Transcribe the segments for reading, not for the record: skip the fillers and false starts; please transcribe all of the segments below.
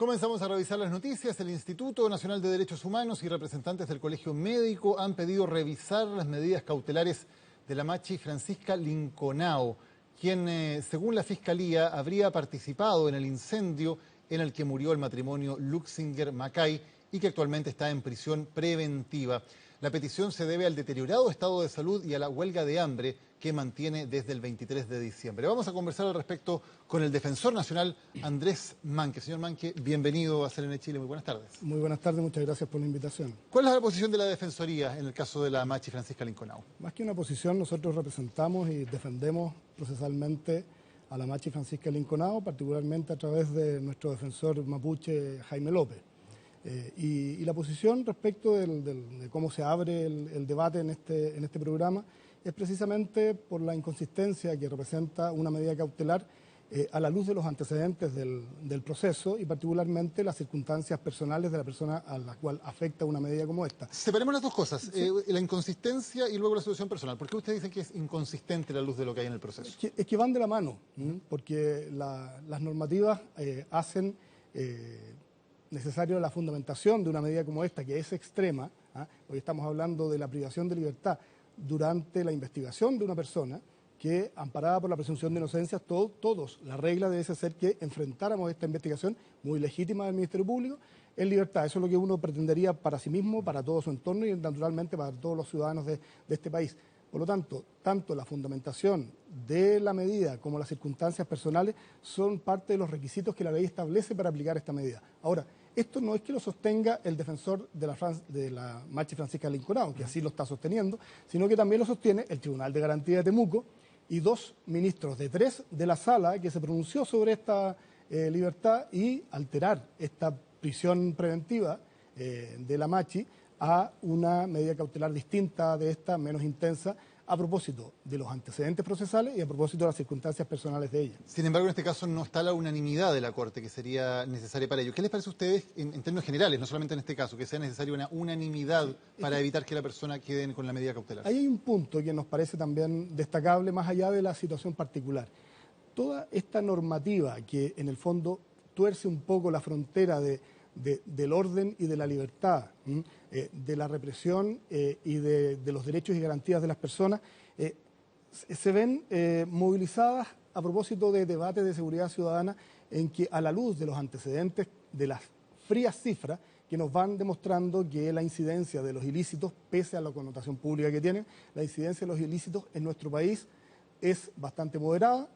Comenzamos a revisar las noticias. El Instituto Nacional de Derechos Humanos y representantes del Colegio Médico han pedido revisar las medidas cautelares de la machi Francisca Linconao, quien, según la Fiscalía, habría participado en el incendio en el que murió el matrimonio Luxinger-Macay y que actualmente está en prisión preventiva. La petición se debe al deteriorado estado de salud y a la huelga de hambre que mantiene desde el 23 de diciembre. Vamos a conversar al respecto con el defensor nacional Andrés Manque. Señor Manque, bienvenido a CNN Chile. Muy buenas tardes. Muy buenas tardes, muchas gracias por la invitación. ¿Cuál es la posición de la Defensoría en el caso de la machi Francisca Linconao? Más que una posición, nosotros representamos y defendemos procesalmente a la machi Francisca Linconao, particularmente a través de nuestro defensor mapuche Jaime López. Y la posición respecto de cómo se abre el debate en este programa es precisamente por la inconsistencia que representa una medida cautelar a la luz de los antecedentes del proceso y particularmente las circunstancias personales de la persona a la cual afecta una medida como esta. Separemos las dos cosas, Sí. La inconsistencia y luego la situación personal. ¿Por qué ustedes dicen que es inconsistente a la luz de lo que hay en el proceso? Es que van de la mano, porque las normativas hacen necesario la fundamentación de una medida como esta, que es extrema. Hoy estamos hablando de la privación de libertad durante la investigación de una persona que, amparada por la presunción de inocencia, todos, la regla debe ser que enfrentáramos esta investigación muy legítima del Ministerio Público en libertad. Eso es lo que uno pretendería para sí mismo, para todo su entorno y naturalmente para todos los ciudadanos de este país. Por lo tanto, tanto la fundamentación de la medida como las circunstancias personales son parte de los requisitos que la ley establece para aplicar esta medida. Ahora, esto no es que lo sostenga el defensor de la machi Francisca Linconao, que así lo está sosteniendo, sino que también lo sostiene el Tribunal de Garantía de Temuco y 2 ministros de 3 de la sala que se pronunció sobre esta libertad y alterar esta prisión preventiva de la machi a una medida cautelar distinta de esta, menos intensa, a propósito de los antecedentes procesales y a propósito de las circunstancias personales de ella. Sin embargo, en este caso no está la unanimidad de la Corte que sería necesaria para ello. ¿Qué les parece a ustedes, en términos generales, no solamente en este caso, que sea necesaria una unanimidad para evitar que la persona quede con la medida cautelar? Ahí hay un punto que nos parece también destacable más allá de la situación particular. Toda esta normativa que en el fondo tuerce un poco la frontera del orden y de la libertad, de la represión y de los derechos y garantías de las personas, se ven movilizadas a propósito de debates de seguridad ciudadana en que, a la luz de los antecedentes, de las frías cifras que nos van demostrando que la incidencia de los ilícitos, pese a la connotación pública que tienen, la incidencia de los ilícitos en nuestro país es bastante moderada,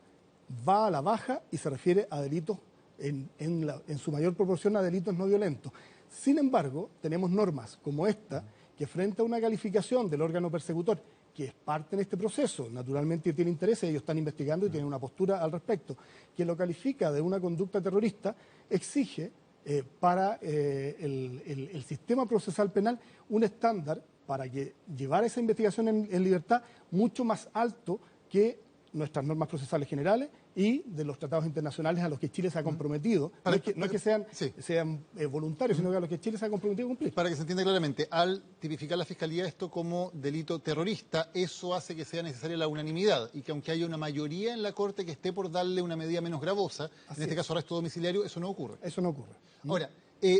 va a la baja y se refiere a delitos en su mayor proporción a delitos no violentos. Sin embargo, tenemos normas como esta que, frente a una calificación del órgano persecutor, que es parte en este proceso, naturalmente tiene intereses, ellos están investigando y tienen una postura al respecto, que lo califica de una conducta terrorista, exige para el sistema procesal penal un estándar para que llevar esa investigación en libertad mucho más alto que nuestras normas procesales generales y de los tratados internacionales a los que Chile se ha comprometido. No es que sean voluntarios, sino que a los que Chile se ha comprometido a cumplir. Para que se entienda claramente, al tipificar la Fiscalía esto como delito terrorista, eso hace que sea necesaria la unanimidad y que aunque haya una mayoría en la Corte que esté por darle una medida menos gravosa, en este caso arresto domiciliario, eso no ocurre. Eso no ocurre. Ahora,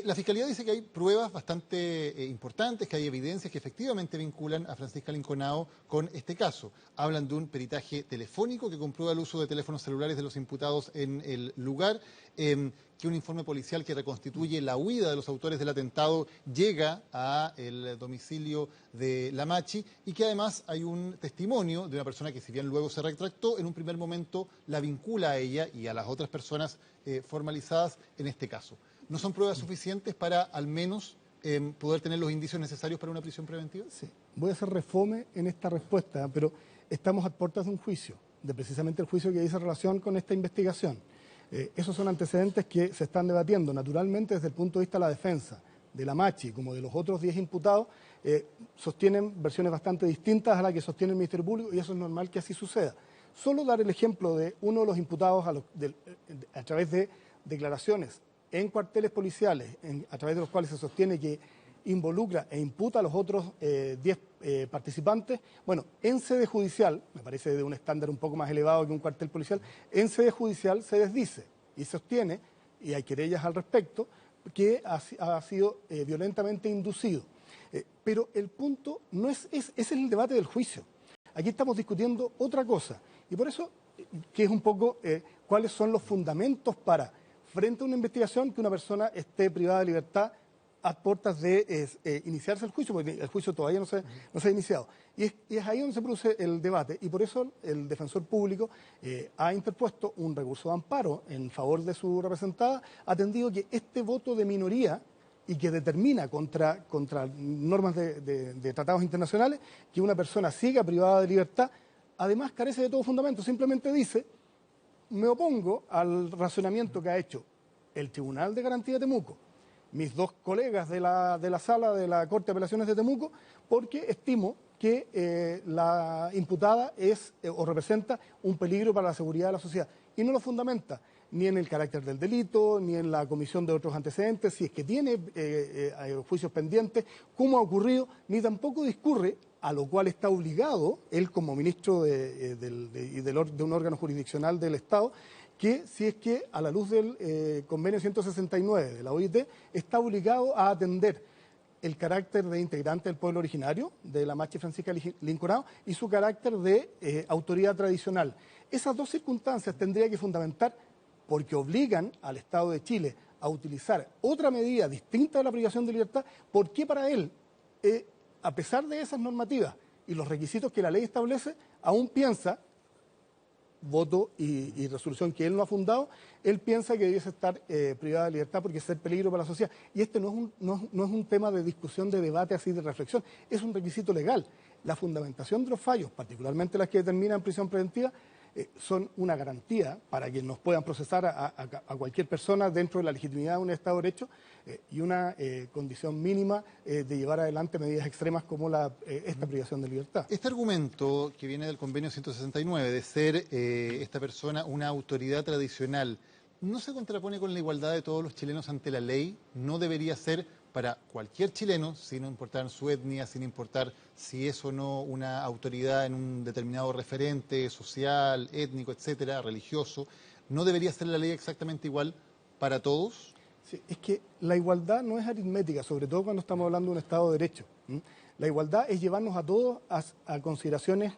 la Fiscalía dice que hay pruebas bastante importantes, que hay evidencias que efectivamente vinculan a Francisca Linconao con este caso. Hablan de un peritaje telefónico que comprueba el uso de teléfonos celulares de los imputados en el lugar, que un informe policial que reconstituye la huida de los autores del atentado llega al domicilio de la machi y que además hay un testimonio de una persona que, si bien luego se retractó, en un primer momento la vincula a ella y a las otras personas formalizadas en este caso. ¿No son pruebas suficientes para al menos poder tener los indicios necesarios para una prisión preventiva? Sí, voy a hacer refome en esta respuesta, pero estamos a puertas de un juicio, de precisamente el juicio que dice relación con esta investigación. Esos son antecedentes que se están debatiendo. Naturalmente, desde el punto de vista de la defensa de la machi, como de los otros 10 imputados, sostienen versiones bastante distintas a las que sostiene el Ministerio Público y eso es normal que así suceda. Solo dar el ejemplo de uno de los imputados a través de declaraciones en cuarteles policiales, a través de los cuales se sostiene que involucra e imputa a los otros 10 participantes, bueno, en sede judicial, me parece de un estándar un poco más elevado que un cuartel policial, en sede judicial se desdice y sostiene y hay querellas al respecto, que ha sido violentamente inducido. Pero el punto no es el debate del juicio. Aquí estamos discutiendo otra cosa. Y por eso, que es un poco cuáles son los fundamentos para, frente a una investigación, que una persona esté privada de libertad a puertas de iniciarse el juicio, porque el juicio todavía no se ha iniciado. Y es ahí donde se produce el debate, y por eso el defensor público ha interpuesto un recurso de amparo en favor de su representada, atendido que este voto de minoría, y que determina contra normas de tratados internacionales, que una persona siga privada de libertad, además carece de todo fundamento, simplemente dice: me opongo al razonamiento que ha hecho el Tribunal de Garantía de Temuco, mis dos colegas de la sala de la Corte de Apelaciones de Temuco, porque estimo que la imputada es o representa un peligro para la seguridad de la sociedad. Y no lo fundamenta ni en el carácter del delito, ni en la comisión de otros antecedentes, si es que tiene juicios pendientes, cómo ha ocurrido, ni tampoco discurre, a lo cual está obligado él como ministro de un órgano jurisdiccional del Estado, que si es que a la luz del convenio 169 de la OIT está obligado a atender el carácter de integrante del pueblo originario de la Machi Francisca Linconao y su carácter de autoridad tradicional. Esas dos circunstancias tendría que fundamentar, porque obligan al Estado de Chile a utilizar otra medida distinta de la privación de libertad, porque para él, a pesar de esas normativas y los requisitos que la ley establece, aún piensa, voto y resolución que él no ha fundado, él piensa que debiese estar privada de libertad porque es el peligro para la sociedad. Y este no es un tema de discusión, de debate, así de reflexión, es un requisito legal. La fundamentación de los fallos, particularmente las que determinan prisión preventiva, son una garantía para que nos puedan procesar a cualquier persona dentro de la legitimidad de un Estado de Derecho y una condición mínima de llevar adelante medidas extremas como esta privación de libertad. Este argumento que viene del convenio 169 de ser esta persona una autoridad tradicional, ¿no se contrapone con la igualdad de todos los chilenos ante la ley? ¿No debería ser para cualquier chileno, sin importar su etnia, sin importar si es o no una autoridad en un determinado referente social, étnico, etcétera, religioso, ¿no debería ser la ley exactamente igual para todos? Sí, es que la igualdad no es aritmética, sobre todo cuando estamos hablando de un Estado de Derecho. La igualdad es llevarnos a todos a consideraciones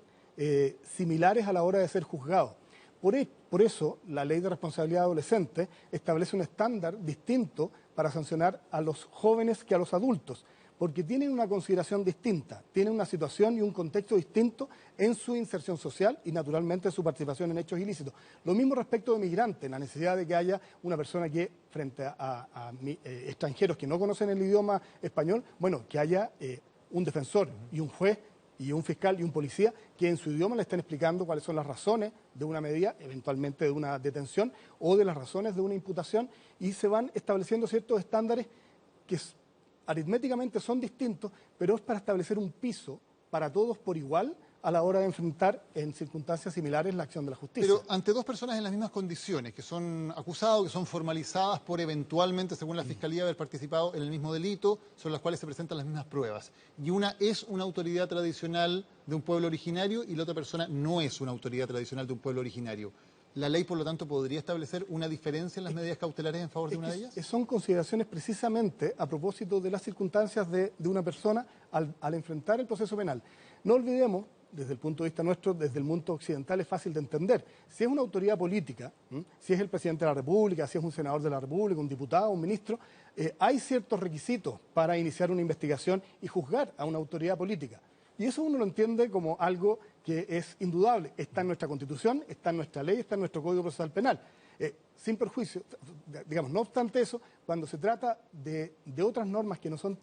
similares a la hora de ser juzgados. Por eso, la Ley de Responsabilidad Adolescente establece un estándar distinto para sancionar a los jóvenes que a los adultos, porque tienen una consideración distinta, tienen una situación y un contexto distinto en su inserción social y, naturalmente, su participación en hechos ilícitos. Lo mismo respecto de migrantes, la necesidad de que haya una persona que, frente a extranjeros que no conocen el idioma español, bueno, que haya un defensor y un juez y un fiscal y un policía que en su idioma le estén explicando cuáles son las razones de una medida, eventualmente de una detención, o de las razones de una imputación, y se van estableciendo ciertos estándares que aritméticamente son distintos, pero es para establecer un piso para todos por igual a la hora de enfrentar en circunstancias similares la acción de la justicia. Pero ante dos personas en las mismas condiciones, que son acusados, que son formalizadas por eventualmente, según la Fiscalía, haber participado en el mismo delito, sobre las cuales se presentan las mismas pruebas, y una es una autoridad tradicional de un pueblo originario y la otra persona no es una autoridad tradicional de un pueblo originario, ¿la ley, por lo tanto, podría establecer una diferencia en las medidas cautelares en favor de una de ellas? Son consideraciones precisamente a propósito de las circunstancias de una persona al enfrentar el proceso penal. No olvidemos, desde el punto de vista nuestro, desde el mundo occidental es fácil de entender. Si es una autoridad política, si es el presidente de la República, si es un senador de la República, un diputado, un ministro, hay ciertos requisitos para iniciar una investigación y juzgar a una autoridad política. Y eso uno lo entiende como algo que es indudable. Está en nuestra Constitución, está en nuestra ley, está en nuestro Código Procesal Penal. Sin perjuicio, digamos, no obstante eso, cuando se trata de otras normas que no son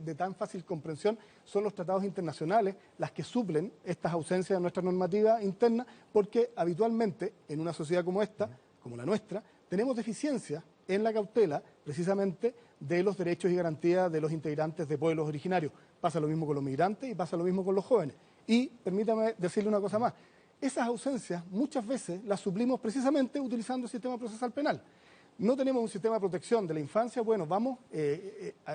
de tan fácil comprensión, son los tratados internacionales las que suplen estas ausencias de nuestra normativa interna, porque habitualmente en una sociedad como esta, como la nuestra, tenemos deficiencias en la cautela precisamente de los derechos y garantías de los integrantes de pueblos originarios. Pasa lo mismo con los migrantes y pasa lo mismo con los jóvenes. Y permítame decirle una cosa más. Esas ausencias muchas veces las suplimos precisamente utilizando el sistema procesal penal. no tenemos un sistema de protección de la infancia, bueno, vamos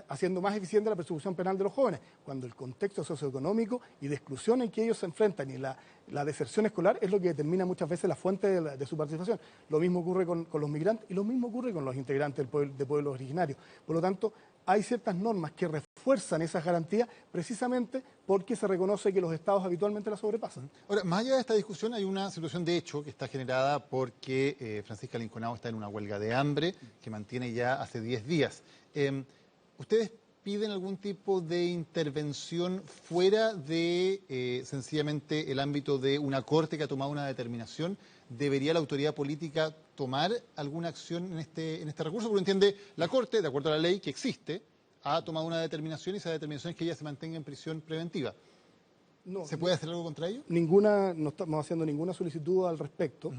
haciendo más eficiente la persecución penal de los jóvenes, cuando el contexto socioeconómico y de exclusión en que ellos se enfrentan y la deserción escolar es lo que determina muchas veces la fuente de su participación. Lo mismo ocurre con los migrantes y lo mismo ocurre con los integrantes de pueblos originarios. Por lo tanto, hay ciertas normas que refuerzan esas garantías precisamente porque se reconoce que los estados habitualmente las sobrepasan. Ahora, más allá de esta discusión, hay una situación de hecho que está generada porque Francisca Linconao está en una huelga de hambre que mantiene ya hace 10 días. ¿Ustedes piden algún tipo de intervención fuera de sencillamente el ámbito de una corte que ha tomado una determinación? ¿Debería la autoridad política tomar alguna acción en este recurso? Porque entiende, la corte, de acuerdo a la ley que existe, ha tomado una determinación y esa determinación es que ella se mantenga en prisión preventiva. No, ¿Se puede hacer algo contra ello? no estamos haciendo ninguna solicitud al respecto.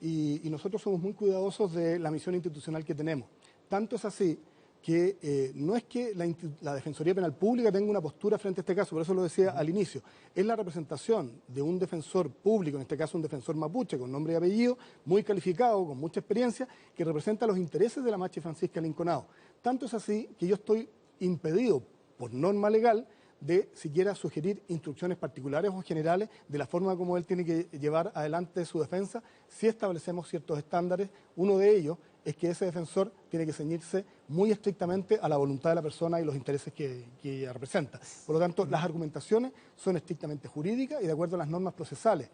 Y nosotros somos muy cuidadosos de la misión institucional que tenemos. Tanto es así que no es que la Defensoría Penal Pública tenga una postura frente a este caso, por eso lo decía al inicio, es la representación de un defensor público, en este caso un defensor mapuche con nombre y apellido, muy calificado, con mucha experiencia, que representa los intereses de la Machi Francisca Linconao. Tanto es así que yo estoy impedido por norma legal de siquiera sugerir instrucciones particulares o generales de la forma como él tiene que llevar adelante su defensa si establecemos ciertos estándares. Uno de ellos es que ese defensor tiene que ceñirse muy estrictamente a la voluntad de la persona y los intereses que ella representa. Por lo tanto, las argumentaciones son estrictamente jurídicas y de acuerdo a las normas procesales,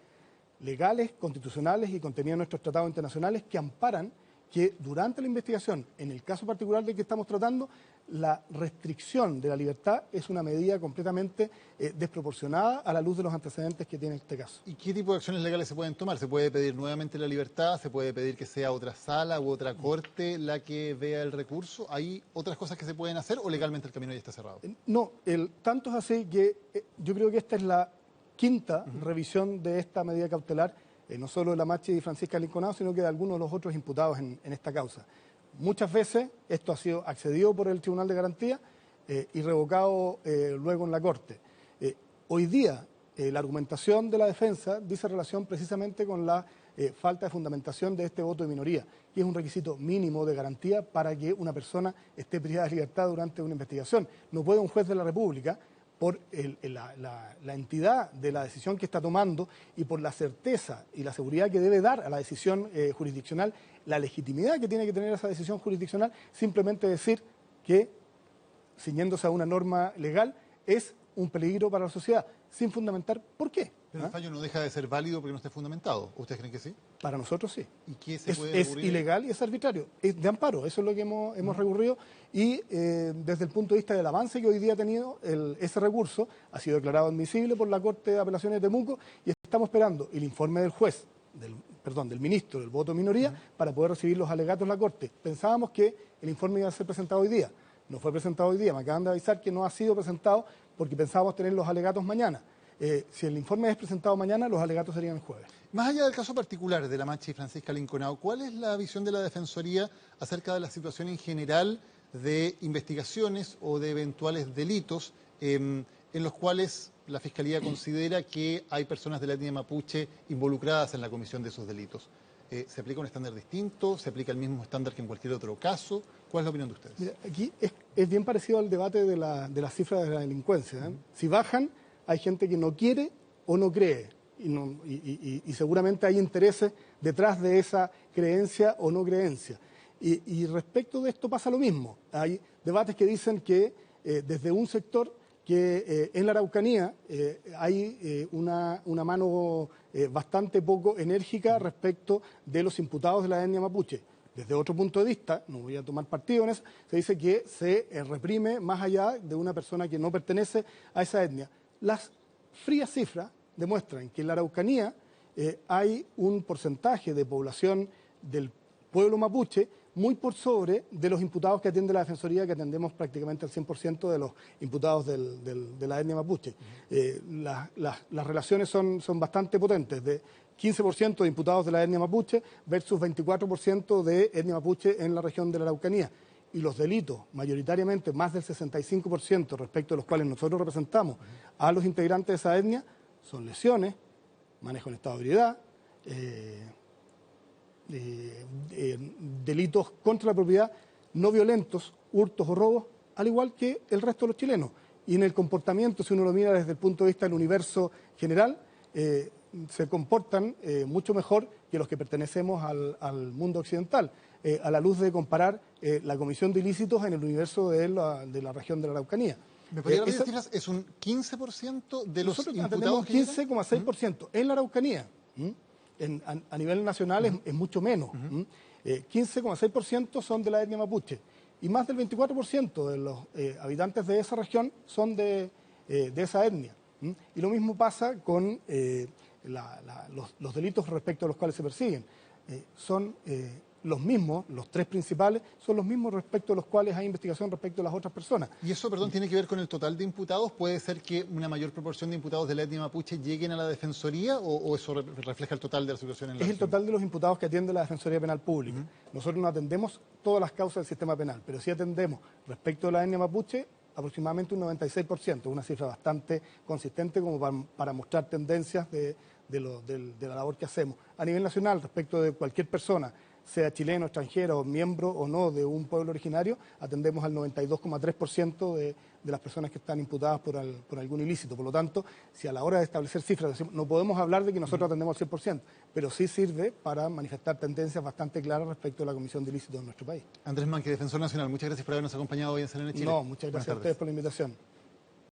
legales, constitucionales y contenidas en nuestros tratados internacionales que amparan que durante la investigación, en el caso particular del que estamos tratando, la restricción de la libertad es una medida completamente desproporcionada a la luz de los antecedentes que tiene este caso. ¿Y qué tipo de acciones legales se pueden tomar? ¿Se puede pedir nuevamente la libertad? ¿Se puede pedir que sea otra sala u otra corte la que vea el recurso? ¿Hay otras cosas que se pueden hacer o legalmente el camino ya está cerrado? No, tanto es así que yo creo que esta es la quinta revisión de esta medida cautelar, no solo de la Machi y Francisca Linconao, sino que de algunos de los otros imputados en esta causa. Muchas veces esto ha sido accedido por el Tribunal de Garantía y revocado luego en la Corte. Hoy día la argumentación de la defensa dice relación precisamente con la falta de fundamentación de este voto de minoría, que es un requisito mínimo de garantía para que una persona esté privada de libertad durante una investigación. No puede un juez de la República, por la entidad de la decisión que está tomando y por la certeza y la seguridad que debe dar a la decisión jurisdiccional, la legitimidad que tiene que tener esa decisión jurisdiccional, simplemente decir que, ciñéndose a una norma legal, es un peligro para la sociedad, sin fundamentar por qué. Pero el fallo no deja de ser válido porque no esté fundamentado. ¿Ustedes creen que sí? Para nosotros sí. ¿Y qué se puede Es recurrir? ilegal y es arbitrario. Es de amparo, eso es lo que hemos recurrido. Y desde el punto de vista del avance que hoy día ha tenido, ese recurso ha sido declarado admisible por la Corte de Apelaciones de Temuco y estamos esperando el informe del juez, del ministro del voto de minoría, para poder recibir los alegatos en la Corte. Pensábamos que el informe iba a ser presentado hoy día. No fue presentado hoy día. Me acaban de avisar que no ha sido presentado porque pensábamos tener los alegatos mañana. Si el informe es presentado mañana, los alegatos serían el jueves. Más allá del caso particular de la Machi y Francisca Linconao, ¿cuál es la visión de la Defensoría acerca de la situación en general de investigaciones o de eventuales delitos en los cuales la Fiscalía considera que hay personas de la etnia mapuche involucradas en la comisión de esos delitos? ¿Se aplica un estándar distinto? ¿Se aplica el mismo estándar que en cualquier otro caso? ¿Cuál es la opinión de ustedes? Mira, aquí es bien parecido al debate de las cifras de la delincuencia. Si bajan, hay gente que no quiere o no cree. Y seguramente hay intereses detrás de esa creencia o no creencia. Y respecto de esto pasa lo mismo. Hay debates que dicen que desde un sector que en la Araucanía hay una mano bastante poco enérgica respecto de los imputados de la etnia mapuche. Desde otro punto de vista, no voy a tomar partido en eso, se dice que se reprime más allá de una persona que no pertenece a esa etnia. Las frías cifras demuestran que en la Araucanía hay un porcentaje de población del pueblo mapuche muy por sobre de los imputados que atiende la Defensoría, que atendemos prácticamente al 100% de los imputados de la etnia mapuche. Las relaciones son bastante potentes, de 15% de imputados de la etnia mapuche versus 24% de etnia mapuche en la región de la Araucanía. Y los delitos, mayoritariamente más del 65% respecto a los cuales nosotros representamos a los integrantes de esa etnia, son lesiones, manejo en estado de ebriedad, delitos contra la propiedad no violentos, hurtos o robos, al igual que el resto de los chilenos. Y en el comportamiento, si uno lo mira desde el punto de vista del universo general, se comportan mucho mejor que los que pertenecemos al mundo occidental, a la luz de comparar la comisión de ilícitos en el universo de la región de la Araucanía. ¿Me podría repetir las cifras? ¿Es un 15% de los Nosotros imputados? tenemos 15,6% en la Araucanía. A nivel nacional es mucho menos. 15,6% son de la etnia mapuche. Y más del 24% de los habitantes de esa región son de esa etnia. Y lo mismo pasa con los delitos respecto a los cuales se persiguen. Son los mismos, los tres principales, son los mismos respecto a los cuales hay investigación respecto a las otras personas. ¿Y eso, perdón, tiene que ver con el total de imputados? ¿Puede ser que una mayor proporción de imputados de la etnia mapuche lleguen a la Defensoría o eso refleja el total de la situación en la Es el región? total de los imputados que atiende la Defensoría Penal Pública. Nosotros no atendemos todas las causas del sistema penal, pero sí atendemos respecto a la etnia mapuche aproximadamente un 96%, una cifra bastante consistente como para mostrar tendencias de la labor que hacemos. A nivel nacional, respecto de cualquier persona, sea chileno, extranjero, miembro o no de un pueblo originario, atendemos al 92,3% de las personas que están imputadas por algún ilícito. Por lo tanto, si a la hora de establecer cifras, no podemos hablar de que nosotros atendemos al 100%, pero sí sirve para manifestar tendencias bastante claras respecto a la comisión de ilícitos en nuestro país. Andrés Manque, Defensor Nacional, muchas gracias por habernos acompañado hoy en CNN Chile. No, muchas gracias a ustedes por la invitación.